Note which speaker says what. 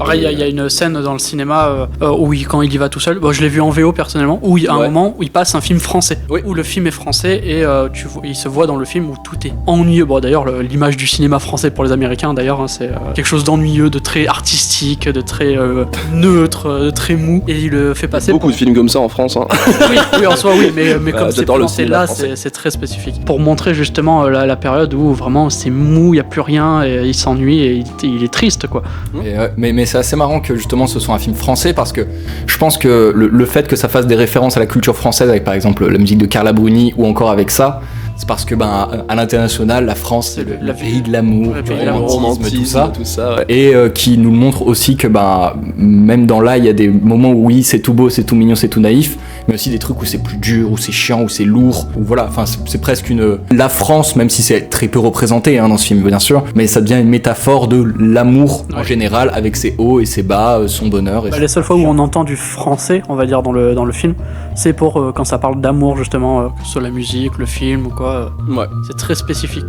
Speaker 1: Pareil, il y a une scène dans le cinéma où quand il y va tout seul, je l'ai vu en VO personnellement, où il y a un moment où il passe un film français, où le film est français et il se voit dans le film où tout est ennuyeux. Bon, d'ailleurs, l'image du cinéma français pour les Américains, d'ailleurs, hein, c'est quelque chose d'ennuyeux, de très artistique, de très neutre, de très mou, et il le fait passer.
Speaker 2: Beaucoup de films comme ça en France. Hein.
Speaker 1: Oui, en soi, oui, mais comme c'est français là, c'est très spécifique. Pour montrer justement la période où vraiment c'est mou, il n'y a plus rien, et il s'ennuie et il est triste, quoi.
Speaker 3: Mais c'est assez marrant que justement ce soit un film français, parce que je pense que le fait que ça fasse des références à la culture française, avec par exemple la musique de Carla Bruni ou encore avec ça, c'est parce que à l'international, la France c'est le pays de l'amour, du romantisme, tout ça, et qui nous montre aussi que même dans là il y a des moments où oui c'est tout beau, c'est tout mignon, c'est tout naïf, mais aussi des trucs où c'est plus dur, où c'est chiant, où c'est lourd, où voilà, enfin c'est presque la France, même si c'est très peu représenté dans ce film bien sûr, mais ça devient une métaphore de l'amour en général, avec ses hauts et ses bas, son bonheur.
Speaker 1: Les seules fois où on entend du français, on va dire dans le film, c'est pour quand ça parle d'amour justement, que ce soit la musique, le film ou quoi. C'est très spécifique.